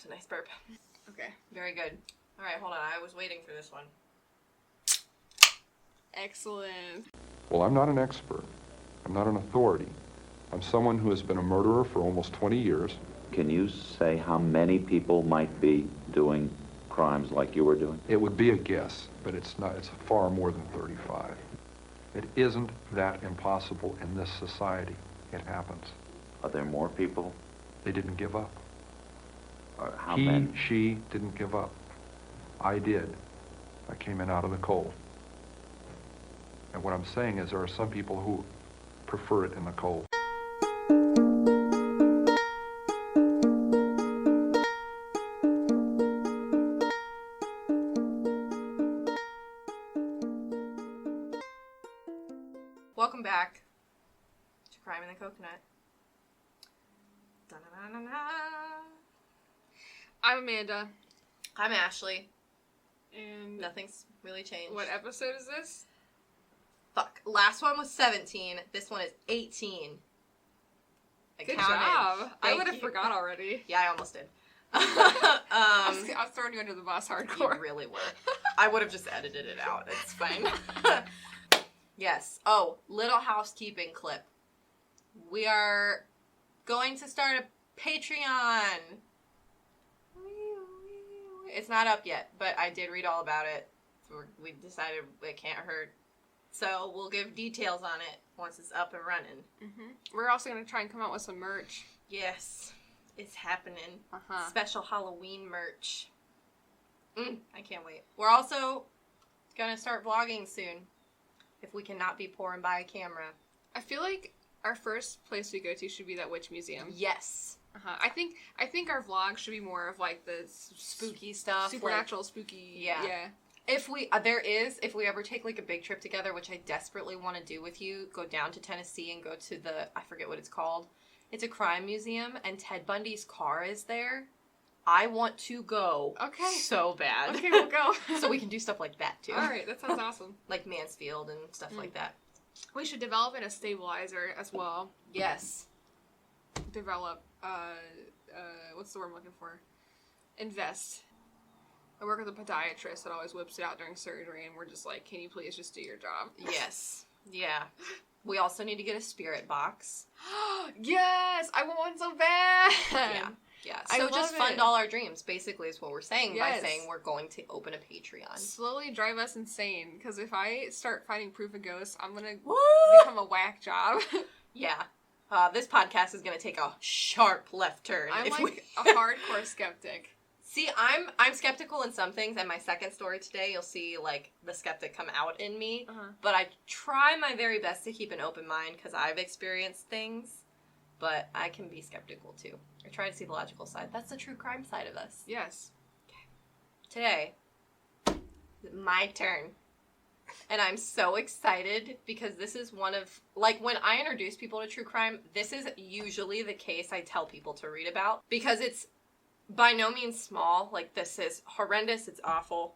a nice burp. Okay. Very good. All right, hold on. I was waiting for this one. Excellent. Well, I'm not an expert. I'm not an authority. I'm someone who has been a murderer for almost 20 years. Can you say how many people might be doing crimes like you were doing? It would be a guess, but it's not. It's far more than 35. It isn't that impossible in this society. It happens. Are there more people? They didn't give up. How many? She didn't give up. I did. I came in out of the cold. And what I'm saying is there are some people who prefer it in the cold. Welcome back to Crime in the Coconut. Da-na-na-na-na. I'm Amanda. I'm Ashley. And Nothing's really changed. what episode is this? Fuck. Last one was 17. This one is 18. Good job. I Thank would have you. forgot already. Yeah, I almost did. I was throwing you under the bus hardcore. You really were. I would have just edited it out. It's fine. Yes. Oh, little housekeeping clip. We are going to start a Patreon. It's not up yet, but I did read all about it. We decided it can't hurt. So we'll give details on it once it's up and running. Mm-hmm. We're also going to try and come out with some merch. Yes. It's happening. Uh-huh. Special Halloween merch. I can't wait. We're also going to start vlogging soon. If we cannot be poor and buy a camera. I feel like our first place we go to should be that witch museum. Yes. Uh-huh. I think our vlog should be more of like the Spooky stuff. supernatural, spooky. Yeah. If we ever take like a big trip together, which I desperately want to do with you, go down to Tennessee and go to I forget what it's called. It's a crime museum and Ted Bundy's car is there. I want to go. Okay. So bad. Okay, we'll go. So we can do stuff like that too. All right, that sounds awesome. Like Mansfield and stuff like that. We should develop in a stabilizer as well. Yes. Develop, what's the word I'm looking for? Invest. I work with a podiatrist that always whips it out during surgery, and we're just like, can you please just do your job? Yes. Yeah. We also need to get a spirit box. Yes! I want one so bad! Yeah. I So love just fund it. all our dreams, basically, is what we're saying Yes. by saying we're going to open a Patreon. Slowly drive us insane, because if I start finding proof of ghosts, I'm gonna Woo! become a whack job. Yeah. This podcast is going to take a sharp left turn. I'm if like we- a hardcore skeptic. See, I'm skeptical in some things, and my second story today, you'll see, like, the skeptic come out in me. Uh-huh. But I try my very best to keep an open mind, because I've experienced things, but I can be skeptical, too. I try to see the logical side. That's the true crime side of us. Yes. Today, my turn. And I'm so excited, because this is one of, like, when I introduce people to true crime, this is usually the case I tell people to read about, because it's by no means small. Like, this is horrendous. It's awful.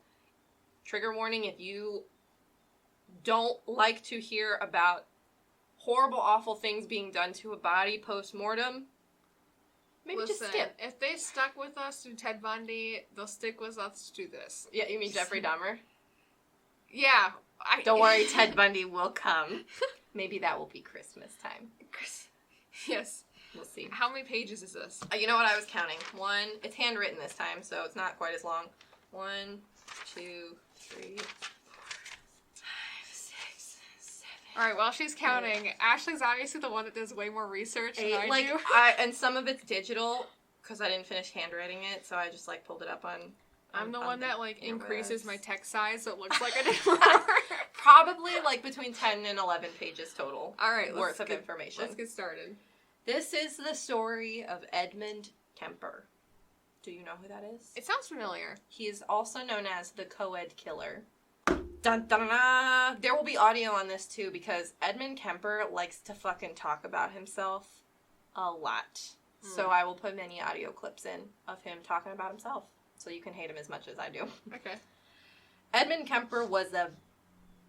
Trigger warning, if you don't like to hear about horrible, awful things being done to a body post-mortem, maybe Listen, just skip. if they stuck with us through Ted Bundy, they'll stick with us through this. Yeah, you mean Jeffrey Dahmer? Yeah. Don't worry, Ted Bundy will come. Maybe that will be Christmas time. Yes. We'll see. How many pages is this? You know what I was counting? It's handwritten this time, so it's not quite as long. 1, 2, 3, 4, 5, 6, 7. Alright, while she's counting, Ashley's obviously the one that does way more research than I do. And some of it's digital, because I didn't finish handwriting it, so I just, like, pulled it up on... I'm the on one that, like, interwebs. increases my text size so it looks like I did more. Probably, like, between 10 and 11 pages total. Alright, worth of information. Let's get started. This is the story of Edmund Kemper. Do you know who that is? It sounds familiar. He is also known as the Coed killer. Dun, dun, dun. There will be audio on this too, because Edmund Kemper likes to fucking talk about himself a lot. So I will put many audio clips in of him talking about himself, so you can hate him as much as I do. Okay. Edmund Kemper was a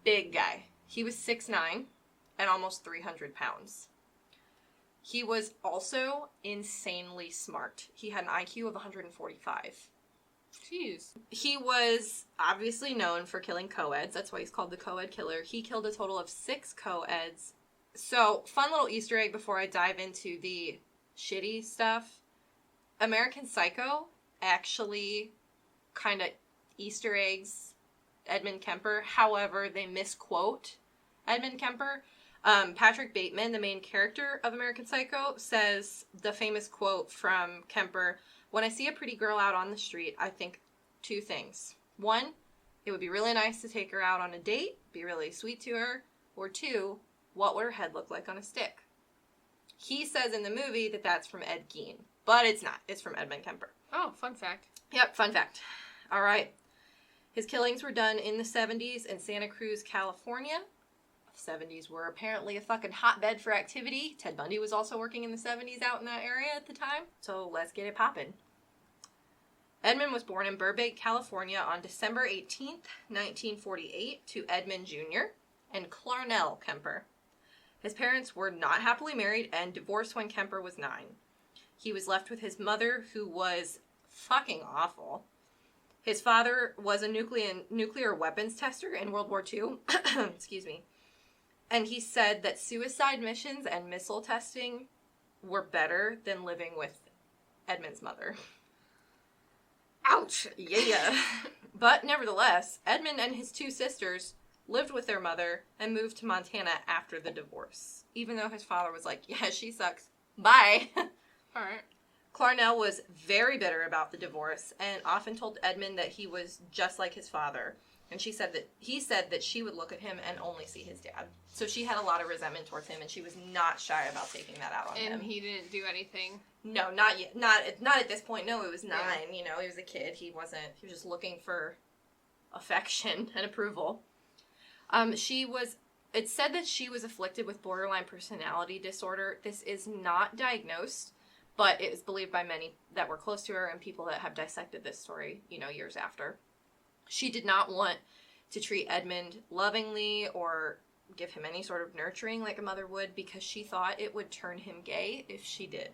big guy. He was 6'9" and almost 300 pounds. He was also insanely smart. He had an IQ of 145. Jeez. He was obviously known for killing Coeds. That's why he's called the Coed Killer. He killed a total of 6 Coeds. So, fun little Easter egg before I dive into the shitty stuff. American Psycho actually kind of Easter eggs Edmund Kemper. However, they misquote Edmund Kemper. Patrick Bateman, the main character of American Psycho, says the famous quote from Kemper, "When I see a pretty girl out on the street, I think 2 things. 1, it would be really nice to take her out on a date, be really sweet to her. Or 2, what would her head look like on a stick?" He says in the movie that that's from Ed Gein, but it's not. It's from Edmund Kemper. Oh, fun fact. Yep, fun fact. All right. His killings were done in the 70s in Santa Cruz, California. The 70s were apparently a fucking hotbed for activity. Ted Bundy was also working in the 70s out in that area at the time. So let's get it poppin'. Edmund was born in Burbank, California on December 18th, 1948 to Edmund Jr. and Clarnell Kemper. His parents were not happily married and divorced when Kemper was 9. He was left with his mother, who was fucking awful. His father was a nuclear weapons tester in World War II. Excuse me. And he said that suicide missions and missile testing were better than living with Edmund's mother. Ouch! Yeah. But nevertheless, Edmund and his 2 sisters lived with their mother and moved to Montana after the divorce. Even though his father was like, yeah, she sucks. Bye. Alright. Clarnell was very bitter about the divorce and often told Edmund that he was just like his father. And he said that she would look at him and only see his dad. So she had a lot of resentment towards him, and she was not shy about taking that out on him. And he didn't do anything? No, not yet. Not at this point. No, it was 9. Yeah. You know, he was a kid. He was just looking for affection and approval. It's said that she was afflicted with borderline personality disorder. This is not diagnosed, but it is believed by many that were close to her and people that have dissected this story, years after. She did not want to treat Edmund lovingly or give him any sort of nurturing like a mother would because she thought it would turn him gay if she did.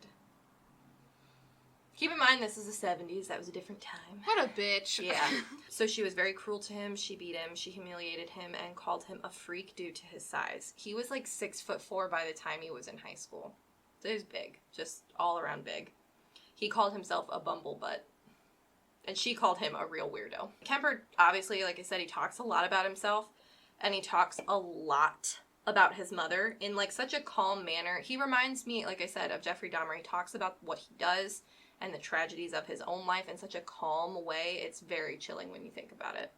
Keep in mind, this is the 70s. That was a different time. What a bitch. Yeah. So she was very cruel to him. She beat him. She humiliated him and called him a freak due to his size. He was like 6'4" by the time he was in high school. So he was big. Just all around big. He called himself a bumblebutt. And she called him a real weirdo. Kemper, obviously, like I said, he talks a lot about himself. And he talks a lot about his mother in like such a calm manner. He reminds me, like I said, of Jeffrey Dahmer. He talks about what he does and the tragedies of his own life in such a calm way. It's very chilling when you think about it.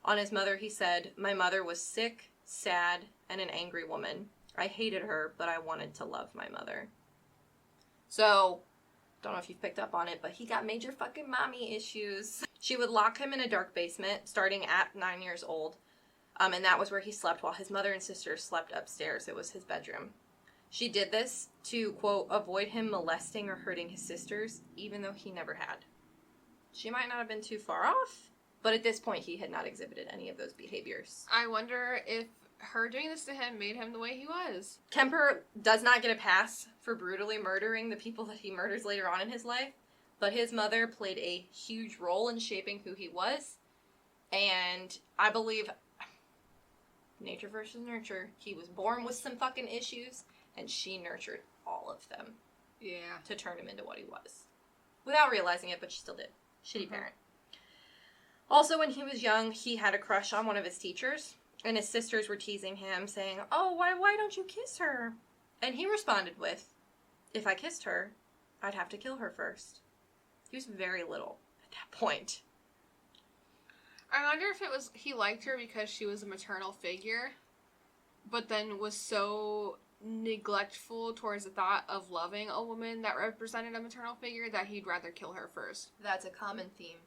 On his mother, he said, "My mother was sick, sad, and an angry woman. I hated her, but I wanted to love my mother." So, don't know if you've picked up on it, but he got major fucking mommy issues. She would lock him in a dark basement starting at 9 years old. And that was where he slept while his mother and sister slept upstairs. It was his bedroom. She did this to, quote, avoid him molesting or hurting his sisters, even though he never had. She might not have been too far off, but at this point he had not exhibited any of those behaviors. I wonder if her doing this to him made him the way he was. Kemper does not get a pass for brutally murdering the people that he murders later on in his life, but his mother played a huge role in shaping who he was, and I believe nature versus nurture. He was born with some fucking issues, and she nurtured all of them. Yeah. To turn him into what he was. Without realizing it, but she still did. Shitty parent. Also, when he was young, he had a crush on one of his teachers, and his sisters were teasing him, saying, "Oh, why don't you kiss her?" And he responded with, "If I kissed her, I'd have to kill her first." He was very little at that point. I wonder if it was he liked her because she was a maternal figure, but then was so neglectful towards the thought of loving a woman that represented a maternal figure that he'd rather kill her first. That's a common theme.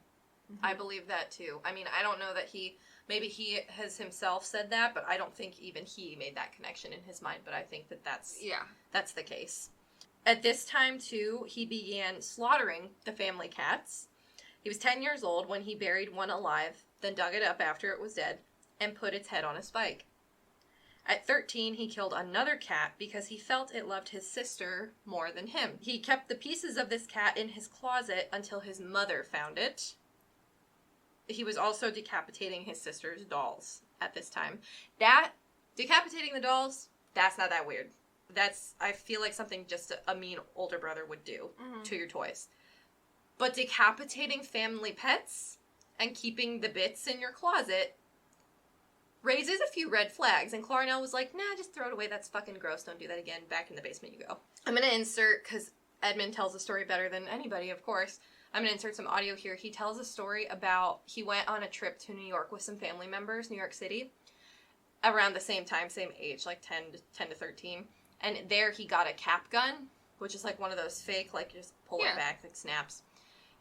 Mm-hmm. I believe that too. I mean, I don't know that maybe he has himself said that, but I don't think even he made that connection in his mind, but I think that's the case. At this time too, he began slaughtering the family cats. He was 10 years old when he buried one alive, then dug it up after it was dead, and put its head on a spike. At 13, he killed another cat because he felt it loved his sister more than him. He kept the pieces of this cat in his closet until his mother found it. He was also decapitating his sister's dolls at this time. Decapitating the dolls, that's not that weird. I feel like something just a mean older brother would do to your toys. But decapitating family pets and keeping the bits in your closet raises a few red flags, and Clarnell was like, nah, just throw it away, that's fucking gross, don't do that again, back in the basement you go. I'm gonna insert, because Edmund tells the story better than anybody, of course, I'm gonna insert some audio here. He tells a story about, he went on a trip to New York with some family members, New York City, around the same time, same age, like 10 to 13, and there he got a cap gun, which is like one of those fake, like, just pull it back, like, snaps,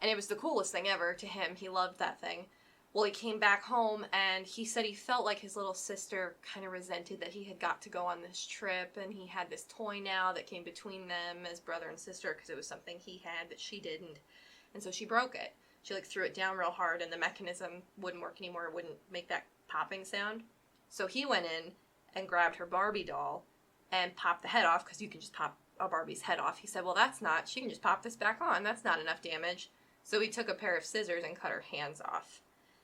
and it was the coolest thing ever to him. He loved that thing. Well, he came back home, and he said he felt like his little sister kind of resented that he had got to go on this trip, and he had this toy now that came between them as brother and sister, because it was something he had that she didn't, and so she broke it. She, like, threw it down real hard, and the mechanism wouldn't work anymore. It wouldn't make that popping sound. So he went in and grabbed her Barbie doll and popped the head off, because you can just pop a Barbie's head off. He said, well, she can just pop this back on. That's not enough damage. So he took a pair of scissors and cut her hands off,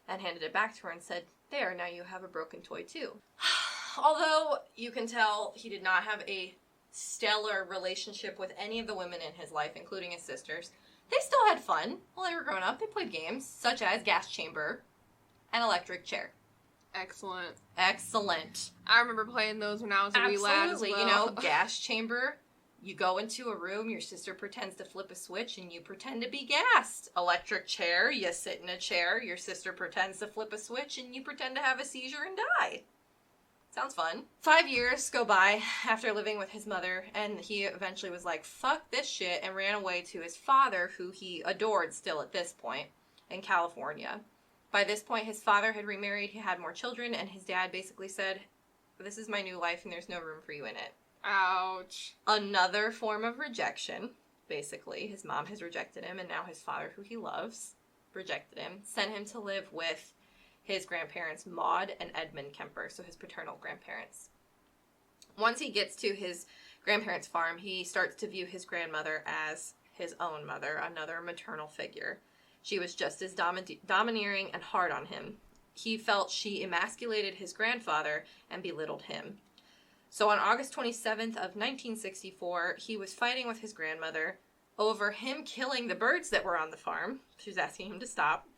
and handed it back to her and said, there, now you have a broken toy too. Although you can tell he did not have a stellar relationship with any of the women in his life, including his sisters, they still had fun while they were growing up. They played games such as Gas Chamber and Electric Chair. Excellent. Excellent. I remember playing those when I was a wee lad as well. You know, Gas Chamber. You go into a room, your sister pretends to flip a switch, and you pretend to be gassed. Electric Chair, you sit in a chair, your sister pretends to flip a switch, and you pretend to have a seizure and die. Sounds fun. 5 years go by after living with his mother, and he eventually was like, fuck this shit, and ran away to his father, who he adored still at this point, in California. By this point, his father had remarried, he had more children, and his dad basically said, this is my new life, and there's no room for you in it. Ouch. Another form of rejection, basically. His mom has rejected him, and now his father, who he loves, rejected him, sent him to live with his grandparents, Maud and Edmund Kemper, so his paternal grandparents. Once he gets to his grandparents' farm, he starts to view his grandmother as his own mother, another maternal figure. She was just as domineering and hard on him. He felt she emasculated his grandfather and belittled him. So on August 27th of 1964, he was fighting with his grandmother over him killing the birds that were on the farm. She was asking him to stop.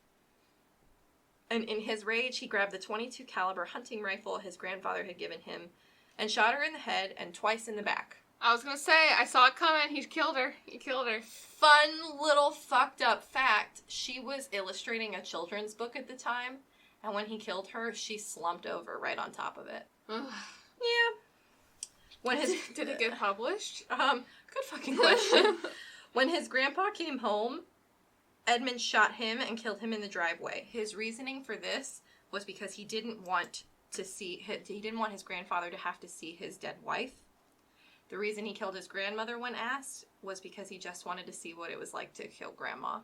And in his rage, he grabbed the .22 caliber hunting rifle his grandfather had given him and shot her in the head and twice in the back. I was gonna say, I saw it coming. He killed her. Fun little fucked up fact. She was illustrating a children's book at the time, and when he killed her, she slumped over right on top of it. Ugh. Yeah. Did it get published? Good fucking question. When his grandpa came home, Edmund shot him and killed him in the driveway. His reasoning for this was because he didn't want his grandfather to have to see his dead wife. The reason he killed his grandmother when asked was because he just wanted to see what it was like to kill grandma.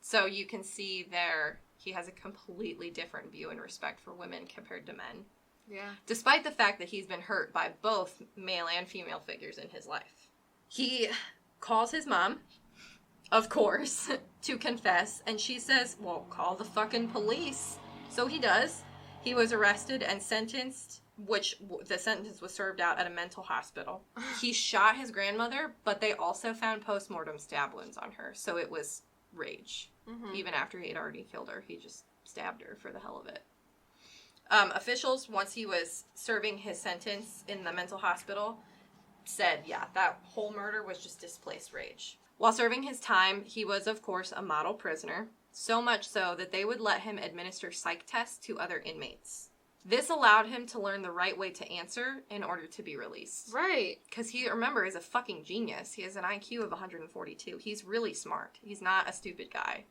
So you can see there, he has a completely different view and respect for women compared to men. Yeah. Despite the fact that he's been hurt by both male and female figures in his life. He calls his mom, of course, to confess, and she says, well, call the fucking police. So he does. He was arrested and sentenced, which the sentence was served out at a mental hospital. He shot his grandmother, but they also found post-mortem stab wounds on her, so it was rage. Mm-hmm. Even after he had already killed her, he just stabbed her for the hell of it. Officials, once he was serving his sentence in the mental hospital, said, yeah, that whole murder was just displaced rage. While serving his time, he was, of course, a model prisoner, so much so that they would let him administer psych tests to other inmates. This allowed him to learn the right way to answer in order to be released. Right. Because he, remember, is a fucking genius. He has an IQ of 142. He's really smart. He's not a stupid guy.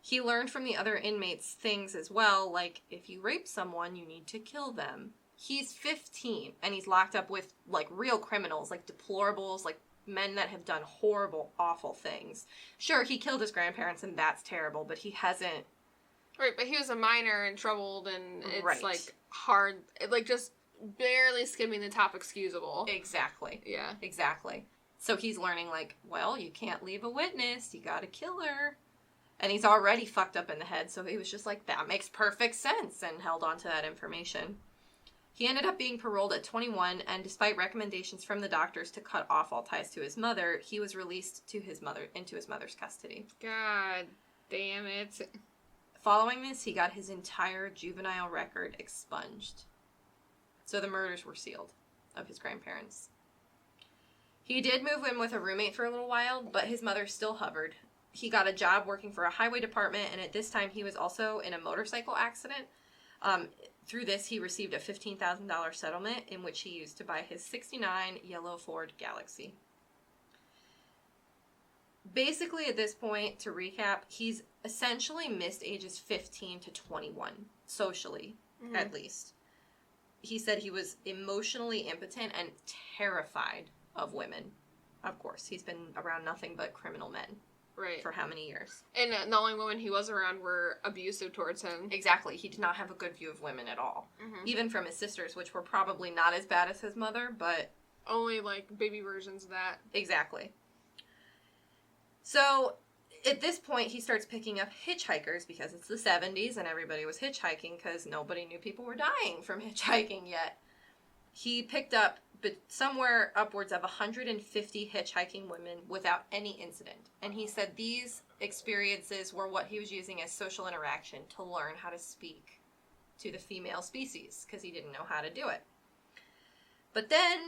He learned from the other inmates things as well, like, if you rape someone, you need to kill them. He's 15, and he's locked up with, like, real criminals, like deplorables, like men that have done horrible, awful things. Sure, he killed his grandparents, and that's terrible, but he hasn't... Right, but he was a minor and troubled, and it's, right. like, hard. Like, just barely skimming the top excusable. Exactly. Yeah. Exactly. So he's learning, like, well, you can't leave a witness. You gotta kill her. And he's already fucked up in the head, so he was just like, that makes perfect sense, and held on to that information. He ended up being paroled at 21, and despite recommendations from the doctors to cut off all ties to his mother, he was released into his mother's custody. God damn it. Following this, he got his entire juvenile record expunged. So the murders were sealed of his grandparents. He did move in with a roommate for a little while, but his mother still hovered. He got a job working for a highway department, and at this time he was also in a motorcycle accident. Through this, he received a $15,000 settlement in which he used to buy his '69 yellow Ford Galaxy. Basically, at this point, to recap, he's essentially missed ages 15 to 21, socially, at least. He said he was emotionally impotent and terrified of women. Of course, he's been around nothing but criminal men. Right. For how many years? And the only women he was around were abusive towards him. Exactly. He did not have a good view of women at all. Mm-hmm. Even from his sisters, which were probably not as bad as his mother, but... Only, like, baby versions of that. Exactly. So, at this point, he starts picking up hitchhikers because it's the 70s and everybody was hitchhiking because nobody knew people were dying from hitchhiking yet. He picked up somewhere upwards of 150 hitchhiking women without any incident. And he said these experiences were what he was using as social interaction to learn how to speak to the female species because he didn't know how to do it. But then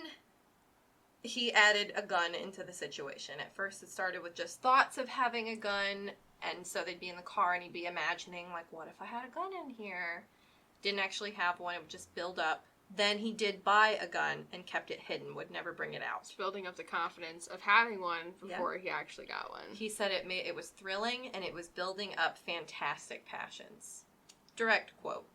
he added a gun into the situation. At first it started with just thoughts of having a gun, and so they'd be in the car and he'd be imagining, like, what if I had a gun in here? Didn't actually have one, it would just build up. Then he did buy a gun and kept it hidden, would never bring it out. Building up the confidence of having one before he actually got one. He said it was thrilling and it was building up fantastic passions. Direct quote.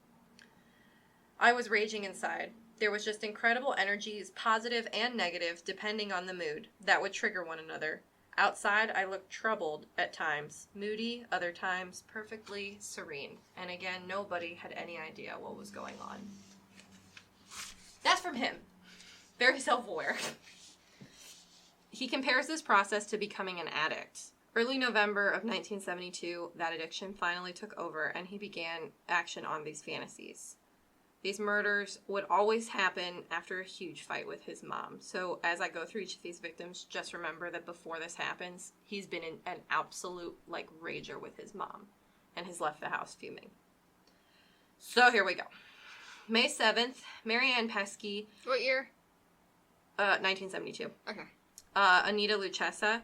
I was raging inside. There was just incredible energies, positive and negative, depending on the mood, that would trigger one another. Outside, I looked troubled at times, moody, other times perfectly serene. And again, nobody had any idea what was going on. That's from him. Very self-aware. He compares this process to becoming an addict. Early November of 1972, that addiction finally took over, and he began action on these fantasies. These murders would always happen after a huge fight with his mom. So as I go through each of these victims, just remember that before this happens, he's been in an absolute, rager with his mom, and has left the house fuming. So here we go. May 7th, Marianne Pesky. What year? 1972. Okay. Anita Lucchesa.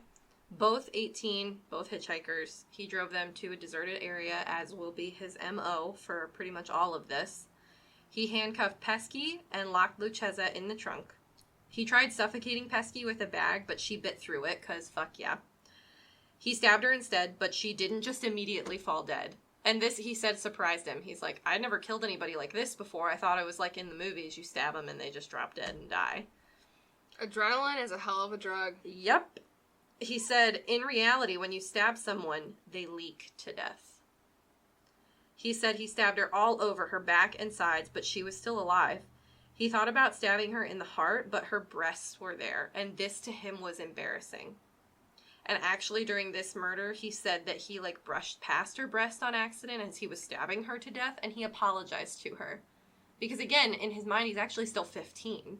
Both 18, both hitchhikers. He drove them to a deserted area, as will be his MO for pretty much all of this. He handcuffed Pesky and locked Lucchesa in the trunk. He tried suffocating Pesky with a bag, but she bit through it, because fuck yeah. He stabbed her instead, but she didn't just immediately fall dead. And this, he said, surprised him. He's like, I never killed anybody like this before. I thought it was like in the movies, you stab them and they just drop dead and die. Adrenaline is a hell of a drug. Yep. He said, in reality, when you stab someone, they leak to death. He said he stabbed her all over her back and sides, but she was still alive. He thought about stabbing her in the heart, but her breasts were there, and this to him was embarrassing. And actually, during this murder, he said that he, brushed past her breast on accident as he was stabbing her to death, and he apologized to her. Because, again, in his mind, he's actually still 15.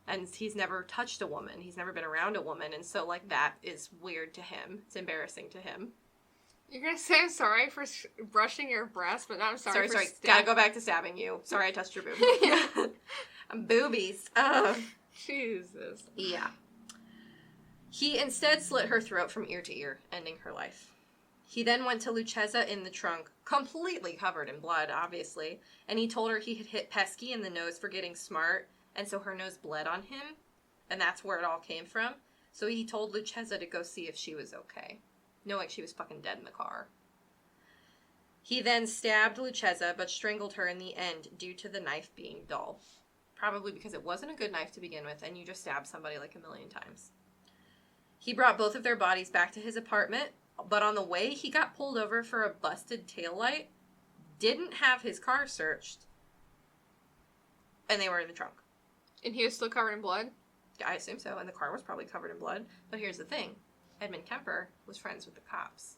And he's never touched a woman. He's never been around a woman. And so, that is weird to him. It's embarrassing to him. You're going to say I'm sorry for brushing your breast, but not I'm sorry for Gotta go back to stabbing you. Sorry I touched your boob. Boobies. Jesus. Yeah. He instead slit her throat from ear to ear, ending her life. He then went to Lucchesa in the trunk, completely covered in blood, obviously, and he told her he had hit Pesky in the nose for getting smart, and so her nose bled on him, and that's where it all came from. So he told Lucchesa to go see if she was okay, knowing she was fucking dead in the car. He then stabbed Lucchesa, but strangled her in the end due to the knife being dull. Probably because it wasn't a good knife to begin with, and you just stab somebody a million times. He brought both of their bodies back to his apartment, but on the way, he got pulled over for a busted taillight, didn't have his car searched, and they were in the trunk. And he was still covered in blood? I assume so, and the car was probably covered in blood. But here's the thing. Edmund Kemper was friends with the cops.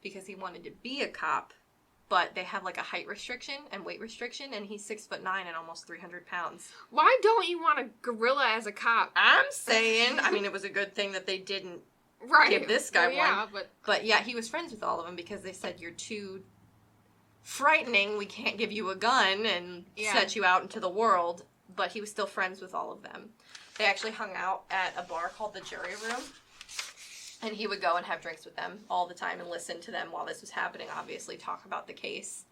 Because he wanted to be a cop, but they have like a height restriction and weight restriction, and he's 6'9" and almost 300 pounds. Why don't you want a gorilla as a cop? I'm saying, I mean, it was a good thing that they didn't give this guy one. Yeah, but yeah, he was friends with all of them because they said, you're too frightening, we can't give you a gun and set you out into the world. But he was still friends with all of them. They actually hung out at a bar called the Jury Room. And he would go and have drinks with them all the time and listen to them while this was happening, obviously talk about the case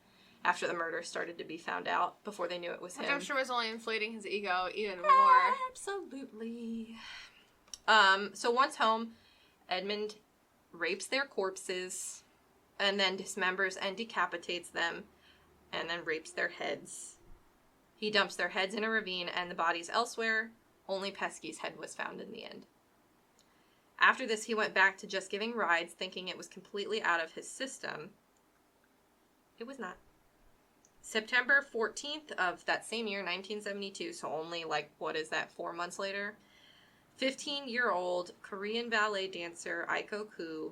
after the murder started to be found out, before they knew it was him. Which I'm sure was only inflating his ego even more. Absolutely. So once home, Edmund rapes their corpses and then dismembers and decapitates them and then rapes their heads. He dumps their heads in a ravine and the bodies elsewhere. Only Pesky's head was found in the end. After this, he went back to just giving rides, thinking it was completely out of his system. It was not. September 14th of that same year, 1972, so only, 4 months later, 15-year-old Korean ballet dancer Aiko Koo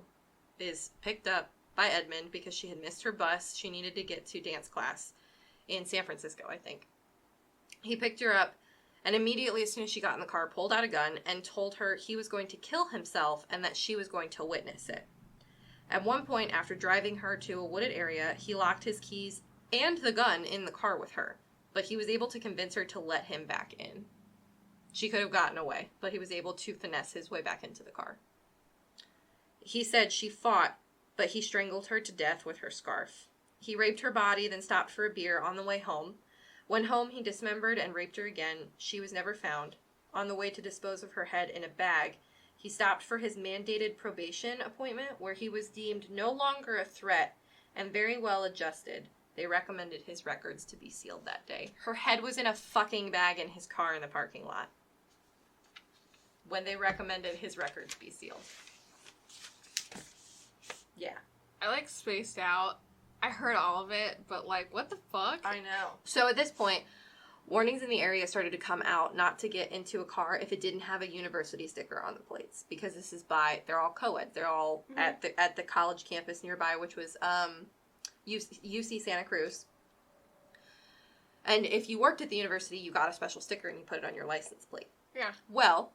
is picked up by Edmund because she had missed her bus. She needed to get to dance class in San Francisco, I think. He picked her up, and immediately, as soon as she got in the car, pulled out a gun and told her he was going to kill himself and that she was going to witness it. At one point, after driving her to a wooded area, he locked his keys and the gun in the car with her, but he was able to convince her to let him back in. She could have gotten away, but he was able to finesse his way back into the car. He said she fought, but he strangled her to death with her scarf. He raped her body, then stopped for a beer on the way home. When home, he dismembered and raped her again. She was never found. On the way to dispose of her head in a bag, he stopped for his mandated probation appointment, where he was deemed no longer a threat and very well adjusted. They recommended his records to be sealed that day. Her head was in a fucking bag in his car in the parking lot when they recommended his records be sealed. Yeah. I, spaced out. I heard all of it, but, what the fuck? I know. So at this point, warnings in the area started to come out not to get into a car if it didn't have a university sticker on the plates, because this is they're all Coed. They're all at the college campus nearby, which was UC Santa Cruz. And if you worked at the university, you got a special sticker and you put it on your license plate. Yeah. Well,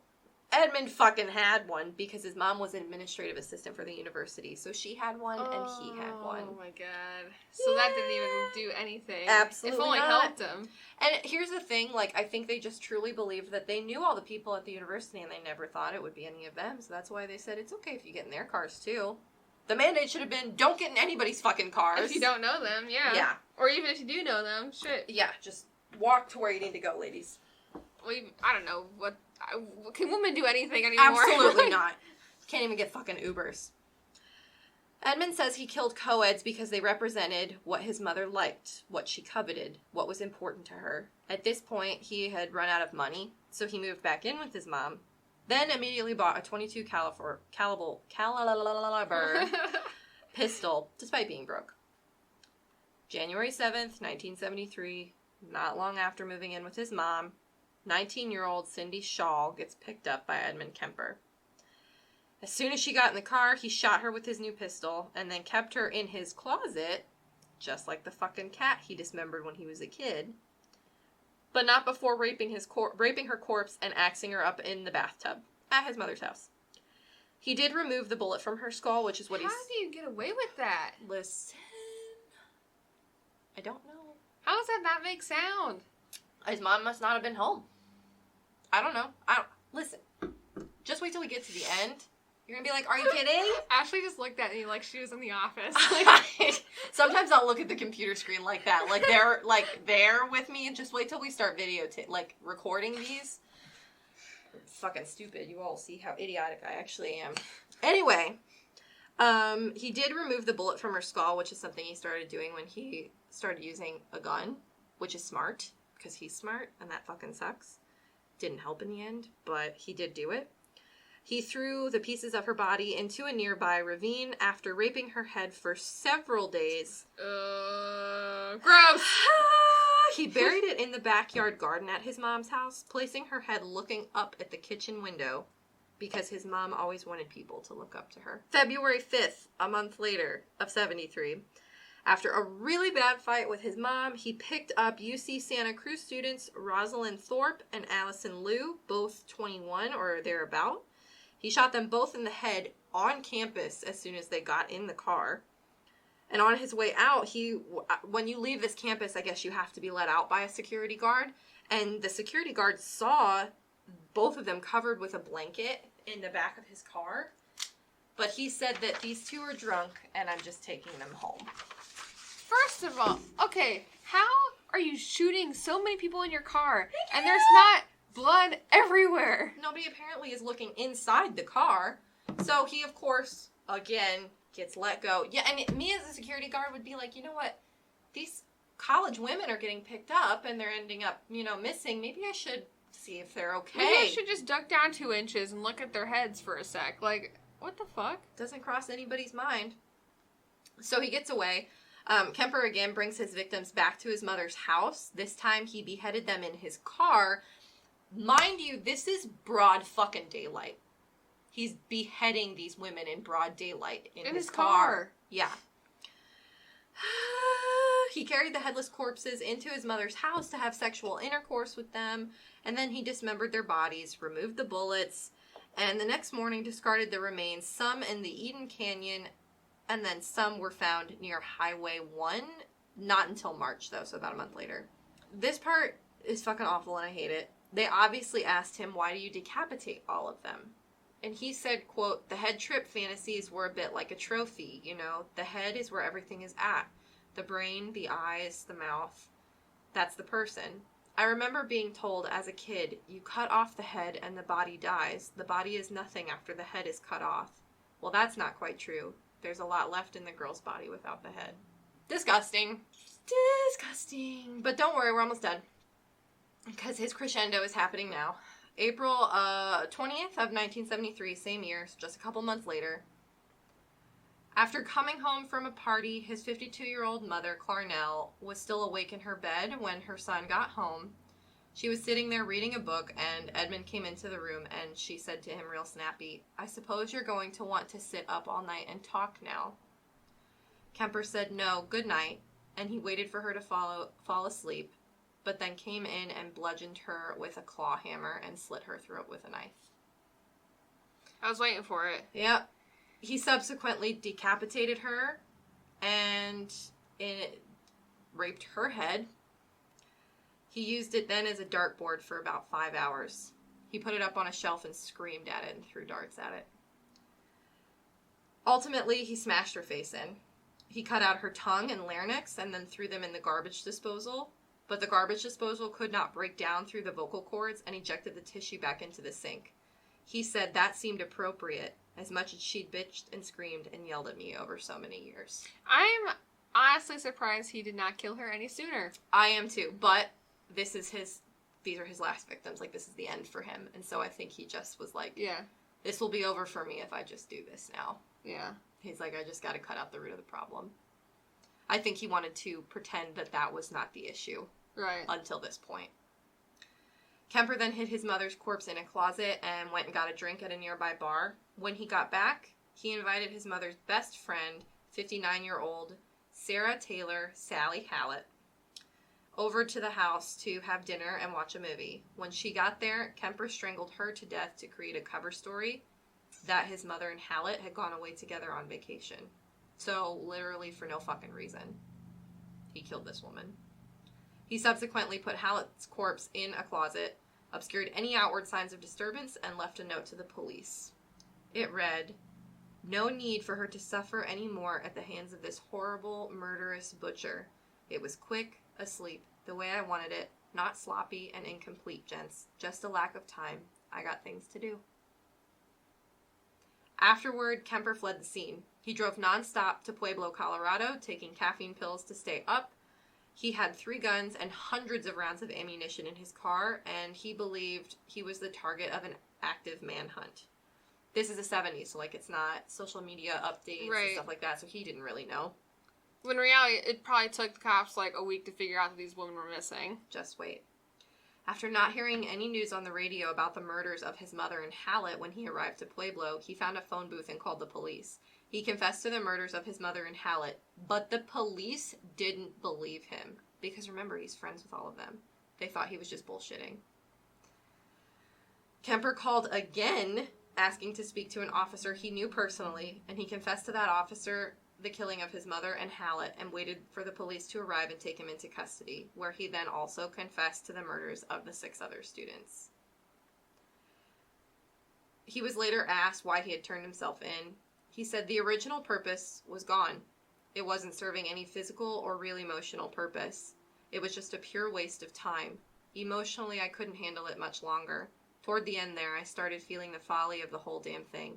Edmund fucking had one because his mom was an administrative assistant for the university. So she had one and he had one. Oh my god. So that didn't even do anything. Absolutely If only not. helped him. And here's the thing, I think they just truly believed that they knew all the people at the university and they never thought it would be any of them. So that's why they said it's okay if you get in their cars too. The mandate should have been, don't get in anybody's fucking cars. If you don't know them, yeah. Yeah. Or even if you do know them, shit. Yeah, just walk to where you need to go, ladies. Well, I don't know. Can women do anything anymore? Absolutely not. Can't even get fucking Ubers. Edmund says he killed Coeds because they represented what his mother liked, what she coveted, what was important to her. At this point, he had run out of money, so he moved back in with his mom, then immediately bought a .22 caliber pistol, despite being broke. January 7th, 1973, not long after moving in with his mom, 19-year-old Cindy Shaw gets picked up by Edmund Kemper. As soon as she got in the car, he shot her with his new pistol and then kept her in his closet, just like the fucking cat he dismembered when he was a kid, but not before raping her corpse and axing her up in the bathtub at his mother's house. He did remove the bullet from her skull, which is what How do you get away with that? Listen, I don't know. How does that not make sound? His mom must not have been home. I don't know. Listen, just wait till we get to the end. You're gonna be like, are you kidding? Ashley just looked at me like she was in the office. Sometimes I'll look at the computer screen like that. They're there with me, and just wait till we start recording these. It's fucking stupid. You all see how idiotic I actually am. Anyway, he did remove the bullet from her skull, which is something he started doing when he started using a gun, which is smart, because he's smart, and that fucking sucks. Didn't help in the end, but he did do it. He threw the pieces of her body into a nearby ravine after raping her head for several days. Gross! He buried it in the backyard garden at his mom's house, placing her head looking up at the kitchen window because his mom always wanted people to look up to her. February 5th, a month later, of 73, after a really bad fight with his mom, he picked up UC Santa Cruz students Rosalind Thorpe and Allison Liu, both 21 or thereabout. He shot them both in the head on campus as soon as they got in the car. And on his way out, when you leave this campus, I guess you have to be let out by a security guard. And the security guard saw both of them covered with a blanket in the back of his car. But he said that these two are drunk and I'm just taking them home. First of all, okay, how are you shooting so many people in your car and there's not blood everywhere? Nobody apparently is looking inside the car. So he, of course, again, gets let go. Yeah, and me as a security guard would be like, you know what? These college women are getting picked up and they're ending up, missing. Maybe I should see if they're okay. Maybe I should just duck down 2 inches and look at their heads for a sec. Like, what the fuck? Doesn't cross anybody's mind. So he gets away. Kemper again brings his victims back to his mother's house. This time he beheaded them in his car. Mind you, this is broad fucking daylight. He's beheading these women in broad daylight in his car. Yeah. He carried the headless corpses into his mother's house to have sexual intercourse with them, and then he dismembered their bodies, removed the bullets, and the next morning discarded the remains, some in the Eden Canyon, and then some were found near Highway 1. Not until March, though, so about a month later. This part is fucking awful, and I hate it. They obviously asked him, why do you decapitate all of them? And he said, quote, the head trip fantasies were a bit like a trophy, The head is where everything is at. The brain, the eyes, the mouth. That's the person. I remember being told as a kid, you cut off the head and the body dies. The body is nothing after the head is cut off. Well, that's not quite true. There's a lot left in the girl's body without the head. Disgusting. Disgusting. But don't worry, we're almost done. Because his crescendo is happening now. April 20th of 1973, same year, so just a couple months later. After coming home from a party, his 52-year-old mother, Clarnell, was still awake in her bed when her son got home. She was sitting there reading a book, and Edmund came into the room, and she said to him real snappy, I suppose you're going to want to sit up all night and talk now. Kemper said no, good night, and he waited for her to fall asleep, but then came in and bludgeoned her with a claw hammer and slit her throat with a knife. I was waiting for it. Yep. He subsequently decapitated her and raped her head. He used it then as a dartboard for about 5 hours. He put it up on a shelf and screamed at it and threw darts at it. Ultimately, he smashed her face in. He cut out her tongue and larynx and then threw them in the garbage disposal. But the garbage disposal could not break down through the vocal cords and ejected the tissue back into the sink. He said that seemed appropriate, as much as she'd bitched and screamed and yelled at me over so many years. I'm honestly surprised he did not kill her any sooner. I am too, but these are his last victims. Like, this is the end for him. And so I think he just was like, yeah, this will be over for me if I just do this now. Yeah. He's like, I just got to cut out the root of the problem. I think he wanted to pretend that that was not the issue. Right. Until this point. Kemper then hid his mother's corpse in a closet and went and got a drink at a nearby bar. When he got back, he invited his mother's best friend, 59-year-old Sarah Taylor Sally Hallett, over to the house to have dinner and watch a movie. When she got there, Kemper strangled her to death to create a cover story that his mother and Hallett had gone away together on vacation. So, literally for no fucking reason, he killed this woman. He subsequently put Hallett's corpse in a closet, obscured any outward signs of disturbance, and left a note to the police. It read, no need for her to suffer any more at the hands of this horrible, murderous butcher. It was quick, asleep, the way I wanted it, not sloppy and incomplete, gents. Just a lack of time. I got things to do. Afterward, Kemper fled the scene. He drove nonstop to Pueblo, Colorado, taking caffeine pills to stay up. He had 3 guns and hundreds of rounds of ammunition in his car, and he believed he was the target of an active manhunt. This is the 70s, so, it's not social media updates and stuff like that, so he didn't really know. When in reality, it probably took the cops like a week to figure out that these women were missing. Just wait. After not hearing any news on the radio about the murders of his mother and Hallett when he arrived to Pueblo, he found a phone booth and called the police. He confessed to the murders of his mother and Hallett, but the police didn't believe him. Because remember, he's friends with all of them. They thought he was just bullshitting. Kemper called again, asking to speak to an officer he knew personally, and he confessed to that officer the killing of his mother and Hallett and waited for the police to arrive and take him into custody, where he then also confessed to the murders of the 6 other students. He was later asked why he had turned himself in. He said the original purpose was gone. It wasn't serving any physical or real emotional purpose. It was just a pure waste of time. Emotionally, I couldn't handle it much longer. Toward the end there, I started feeling the folly of the whole damn thing.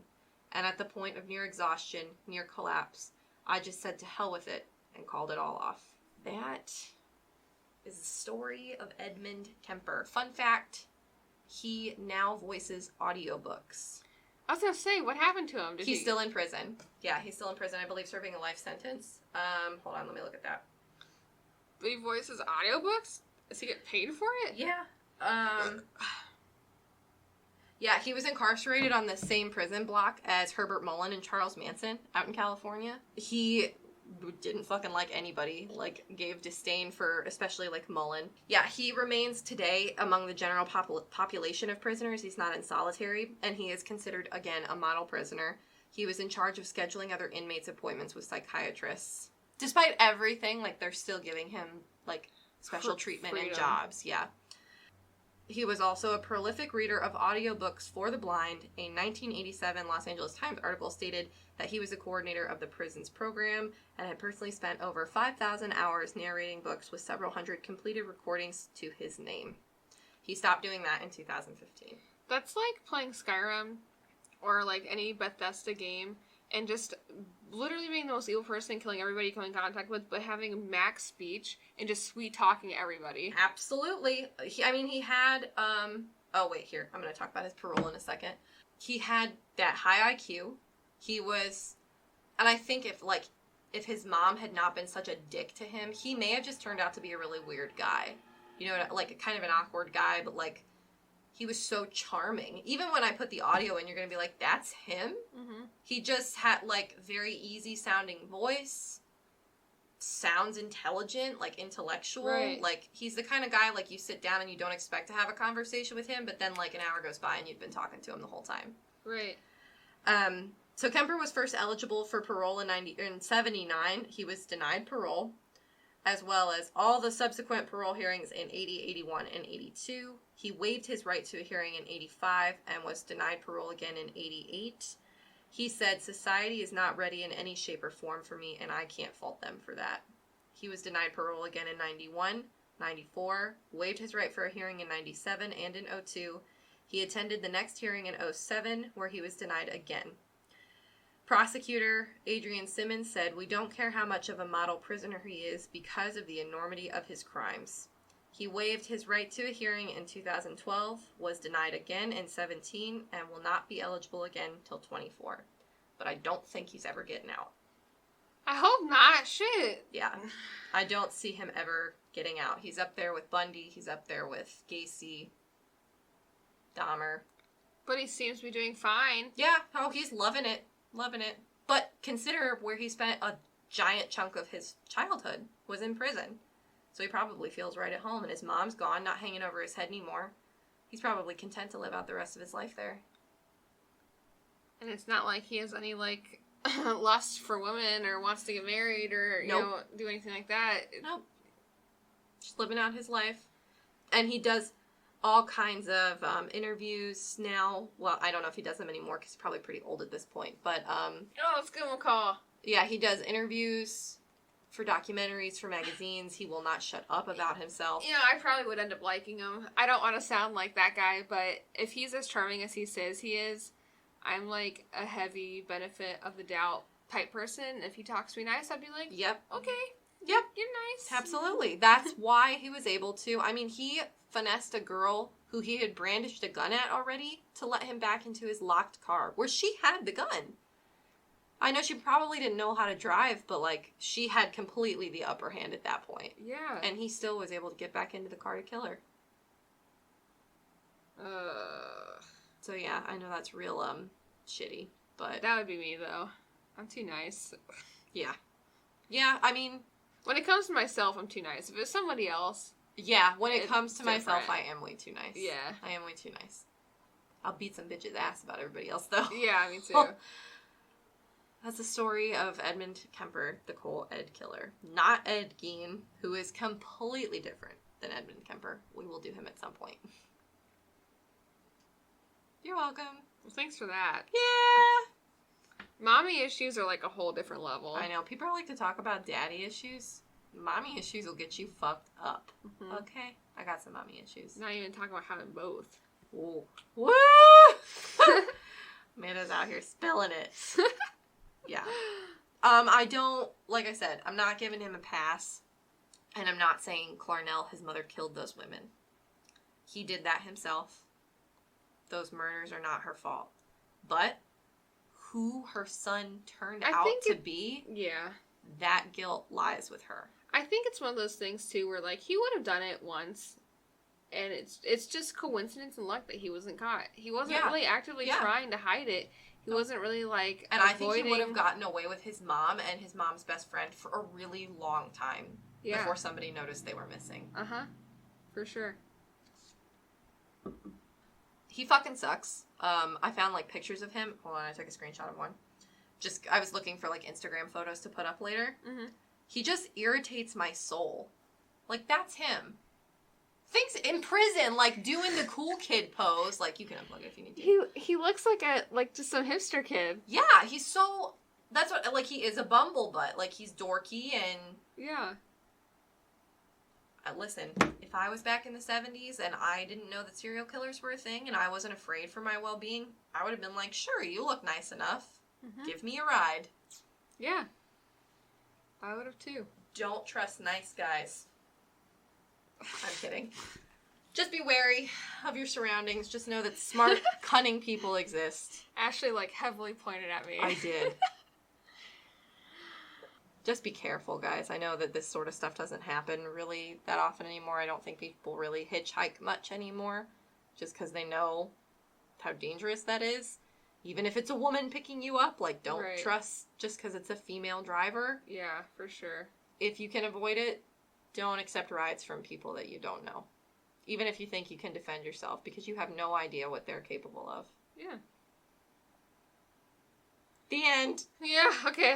And at the point of near exhaustion, near collapse, I just said to hell with it and called it all off. That is the story of Edmund Kemper. Fun fact, he now voices audiobooks. I was going to say, what happened to him? He's still in prison. Yeah, he's still in prison, I believe, serving a life sentence. Hold on, let me look at that. But he voices audiobooks? Does he get paid for it? Yeah. Yeah, he was incarcerated on the same prison block as Herbert Mullen and Charles Manson out in California. He didn't fucking like anybody, like, gave disdain for, especially, like, Mullen. Yeah, he remains today among the general population of prisoners. He's not in solitary, and he is considered, again, a model prisoner. He was in charge of scheduling other inmates' appointments with psychiatrists. Despite everything, like, they're still giving him, like, special treatment and jobs. Yeah. He was also a prolific reader of audiobooks for the blind. A 1987 Los Angeles Times article stated that he was a coordinator of the prison's program and had personally spent over 5,000 hours narrating books with several hundred completed recordings to his name. He stopped doing that in 2015. That's like playing Skyrim or like any Bethesda game and just literally being the most evil person, killing everybody you come in contact with, but having max speech and just sweet-talking everybody. Absolutely. He had, oh, wait, here. I'm going to talk about his parole in a second. He had that high IQ. He was, and I think if his mom had not been such a dick to him, he may have just turned out to be a really weird guy. You know, like, kind of an awkward guy, but, like, he was so charming. Even when I put the audio in, you're going to be like, that's him? Mm-hmm. He just had, like, very easy-sounding voice, sounds intelligent, like, intellectual. Right. Like, he's the kind of guy, like, you sit down and you don't expect to have a conversation with him, but then, like, an hour goes by and you've been talking to him the whole time. Right. So Kemper was first eligible for parole in 79. He was denied parole, as well as all the subsequent parole hearings in 80, 81, and 82. He waived his right to a hearing in 85 and was denied parole again in 88. He said, society is not ready in any shape or form for me, and I can't fault them for that. He was denied parole again in 91, 94, waived his right for a hearing in 97 and in 02. He attended the next hearing in 07, where he was denied again. Prosecutor Adrian Simmons said, "We don't care how much of a model prisoner he is because of the enormity of his crimes." He waived his right to a hearing in 2012, was denied again in 17, and will not be eligible again till 24. But I don't think he's ever getting out. I hope not. Shit. Yeah. I don't see him ever getting out. He's up there with Bundy. He's up there with Gacy, Dahmer. But he seems to be doing fine. Yeah. Oh, he's loving it. Loving it. But consider where he spent a giant chunk of his childhood was in prison. So he probably feels right at home, and his mom's gone, not hanging over his head anymore. He's probably content to live out the rest of his life there. And it's not like he has any, like, lust for women or wants to get married or, you know, do anything like that. Nope. Just living out his life. And he does all kinds of interviews now. Well, I don't know if he does them anymore because he's probably pretty old at this point. But, let's give him a call. Yeah, he does interviews for documentaries, for magazines. He will not shut up about himself. You know, I probably would end up liking him. I don't want to sound like that guy, but if he's as charming as he says he is, I'm like a heavy benefit of the doubt type person. If he talks to me nice, I'd be like, yep. Okay. Yep. You're nice. Absolutely. That's why he was able to. I mean, he finessed a girl who he had brandished a gun at already to let him back into his locked car where she had the gun. I know she probably didn't know how to drive, but, like, she had completely the upper hand at that point. Yeah. And he still was able to get back into the car to kill her. So, yeah, I know that's real, shitty, but... That would be me, though. I'm too nice. Yeah. Yeah, I mean... When it comes to myself, I'm too nice. If it's somebody else... Yeah, when it It's comes to myself, different. I am way too nice. Yeah. I am way too nice. I'll beat some bitch's ass about everybody else, though. Yeah, me too. That's the story of Edmund Kemper, the Coed killer. Not Ed Gein, who is completely different than Edmund Kemper. We will do him at some point. You're welcome. Well, thanks for that. Yeah! Mommy issues are like a whole different level. I know. People like to talk about daddy issues. Mommy issues will get you fucked up. Mm-hmm. Okay? I got some mommy issues. Not even talking about having both. Whoa. Woo! Amanda's out here spilling it. Yeah. I don't, like I said, I'm not giving him a pass. And I'm not saying Clarnell, his mother, killed those women. He did that himself. Those murders are not her fault. But who her son turned out to be, Yeah. that guilt lies with her. I think it's one of those things, too, where, like, he would have done it once. And it's just coincidence and luck that he wasn't caught. He wasn't really actively trying to hide it. He wasn't really, like, And I think he would have gotten away with his mom and his mom's best friend for a really long time before somebody noticed they were missing. Uh-huh. For sure. He fucking sucks. I found, like, pictures of him. Hold on, I took a screenshot of one. I was looking for, like, Instagram photos to put up later. Mm-hmm. He just irritates my soul. Like, that's him. Things in prison, like, doing the cool kid pose. Like, you can unplug it if you need to. He looks like just some hipster kid. Yeah, he's so... That's what... Like, he is a bumblebutt. Like, he's dorky and... Yeah. Listen, if I was back in the 70s and I didn't know that serial killers were a thing and I wasn't afraid for my well-being, I would have been like, sure, you look nice enough. Mm-hmm. Give me a ride. Yeah. I would have too. Don't trust nice guys. I'm kidding. Just be wary of your surroundings. Just know that smart, cunning people exist. Ashley, like, heavily pointed at me. I did. Just be careful, guys. I know that this sort of stuff doesn't happen really that often anymore. I don't think people really hitchhike much anymore. Just because they know how dangerous that is. Even if it's a woman picking you up, like, don't trust just because it's a female driver. Yeah, for sure. If you can avoid it, don't accept rides from people that you don't know. Even if you think you can defend yourself, because you have no idea what they're capable of. Yeah. The end. Yeah, okay.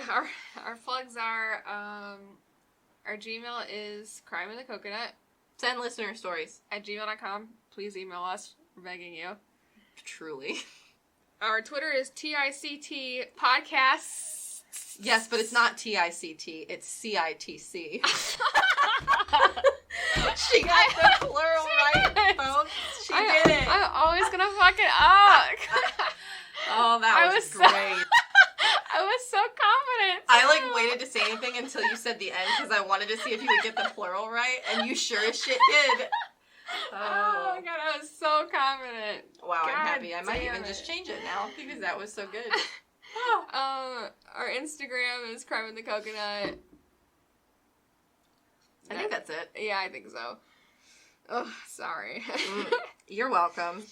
Our plugs are, our Gmail is crimeinthecoconut. Send listener stories. @gmail.com. Please email us. We're begging you. Truly. Our Twitter is TICT Podcasts. Yes, but it's not TICT. It's CITC. She got the plural right, folks. She did it. I'm always gonna fuck it up. Oh, that was great. I was so confident. I, like, waited to say anything until you said the end because I wanted to see if you would get the plural right, and you sure as shit did. Oh my god, I was so confident. Wow, God, I'm happy. I might even just change it now because that was so good. Our Instagram is Crime in the Coconut. I think that's it. Yeah, I think so. Oh, sorry. You're welcome.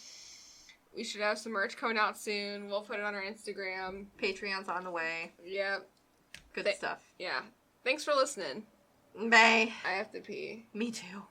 We should have some merch coming out soon. We'll put it on our Instagram. Patreon's on the way. Yep. Good stuff. Yeah. Thanks for listening. Bye. I have to pee. Me too.